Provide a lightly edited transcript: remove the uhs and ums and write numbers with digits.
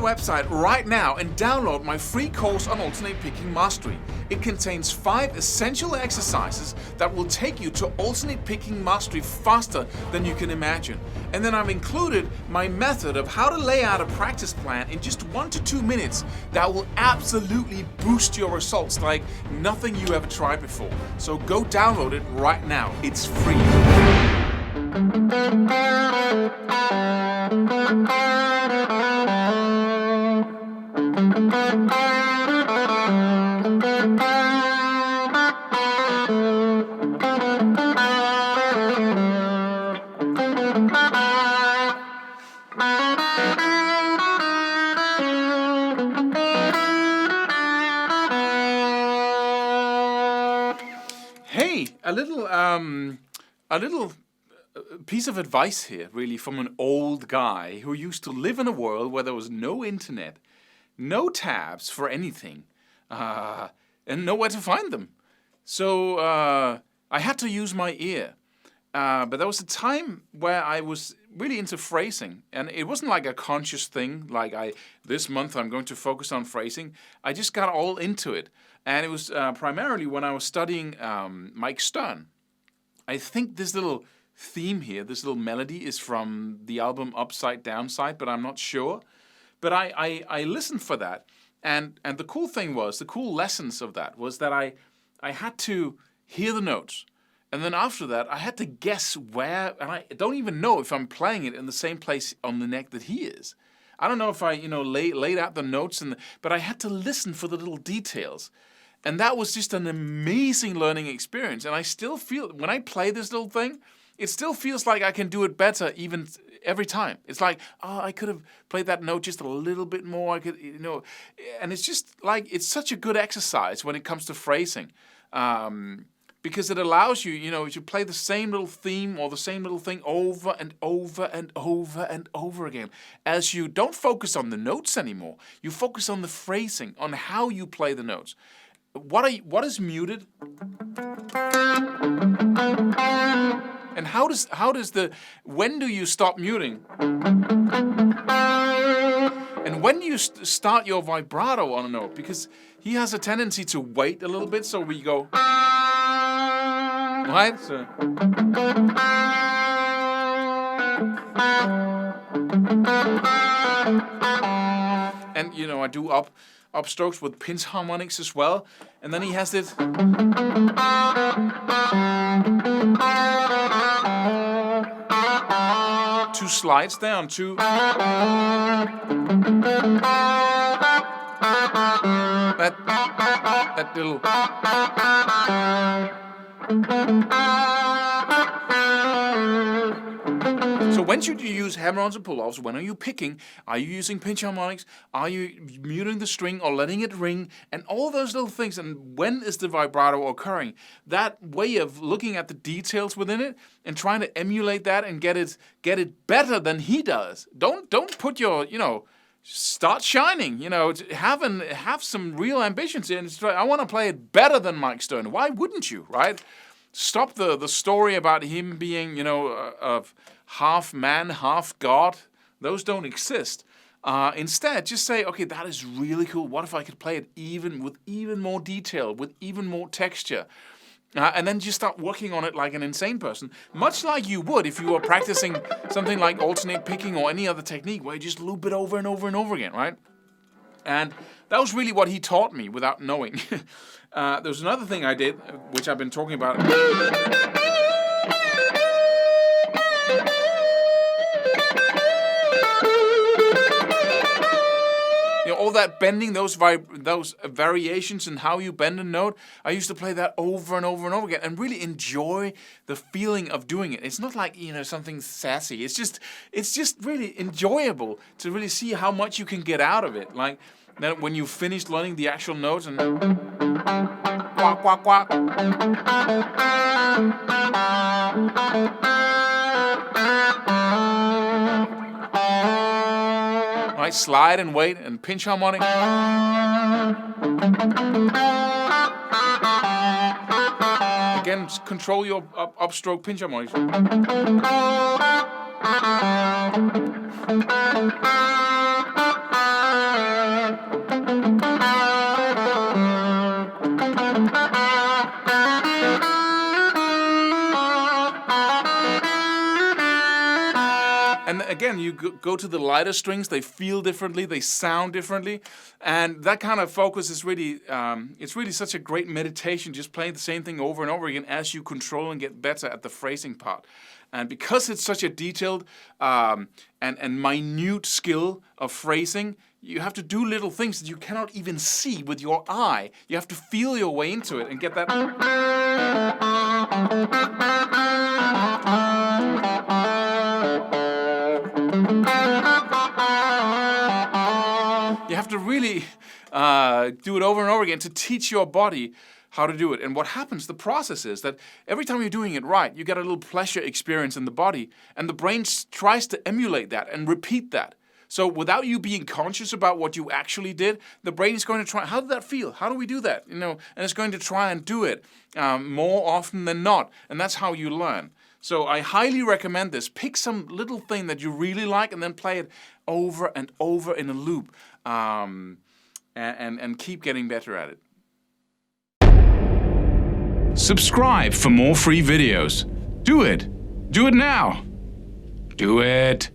website right now and download my free course on alternate picking mastery. It contains 5 essential exercises that will take you to alternate picking mastery faster than you can imagine. And then I've included my method of how to lay out a practice plan in just 1 to 2 minutes that will absolutely boost your results like nothing you ever tried before. So go download it right now. It's free. Hey, a little piece of advice here, really, from an old guy who used to live in a world where there was no internet, no tabs for anything, and nowhere to find them. So I had to use my ear. But there was a time where I was really into phrasing, and it wasn't like a conscious thing, like this month I'm going to focus on phrasing. I just got all into it. And it was primarily when I was studying Mike Stern. I think this little theme here, this little melody is from the album Upside Downside, but I'm not sure. But I listened for that. And the cool thing was, the cool lessons of that was that I had to hear the notes. And then after that, I had to guess where, and I don't even know if I'm playing it in the same place on the neck that he is. I don't know if I, laid out the notes, but I had to listen for the little details. And that was just an amazing learning experience. And I still feel, when I play this little thing, it still feels like I can do it better even every time. It's like, I could have played that note just a little bit more. And it's just like, it's such a good exercise when it comes to phrasing. Because it allows you, to play the same little theme or the same little thing over and over and over and over again. As you don't focus on the notes anymore, you focus on the phrasing, on how you play the notes. What is muted? And when do you stop muting? And when do you start your vibrato on a note? Because he has a tendency to wait a little bit, so we go, right? So. And, I do upstrokes with pinch harmonics as well. And then he has it. 2 slides down, 2. That little. So when should you use hammer-ons and pull-offs? When are you picking? Are you using pinch harmonics? Are you muting the string or letting it ring? And all those little things. And when is the vibrato occurring? That way of looking at the details within it and trying to emulate that and get it better than he does. Don't put your, start shining. Have some real ambitions. And I want to play it better than Mike Stern. Why wouldn't you, right? Stop the story about him being, of half man, half God. Those don't exist. Instead, just say, okay, that is really cool. What if I could play it with even more detail, with even more texture? And then just start working on it like an insane person, much like you would if you were practicing something like alternate picking or any other technique where you just loop it over and over and over again, right? And that was really what he taught me without knowing. There was another thing I did, which I've been talking about. All that bending, those variations in how you bend a note, I used to play that over and over and over again and really enjoy the feeling of doing it. It's not like, something sassy. It's just really enjoyable to really see how much you can get out of it. Like then when you finish learning the actual notes and quack, quack, quack. Right, slide and wait and pinch harmonic. Again, control your upstroke pinch harmonics. And again, you go to the lighter strings, they feel differently, they sound differently. And that kind of focus is really, it's really such a great meditation, just playing the same thing over and over again as you control and get better at the phrasing part. And because it's such a detailed and minute skill of phrasing, you have to do little things that you cannot even see with your eye. You have to feel your way into it and get that. You have to really do it over and over again to teach your body how to do it. And what happens, the process is that every time you're doing it right, you get a little pleasure experience in the body, and the brain tries to emulate that and repeat that. So without you being conscious about what you actually did, the brain is going to try, how did that feel? How do we do that? And it's going to try and do it more often than not. And that's how you learn. So I highly recommend this. Pick some little thing that you really like and then play it over and over in a loop and keep getting better at it. Subscribe for more free videos. Do it. Do it now. Do it.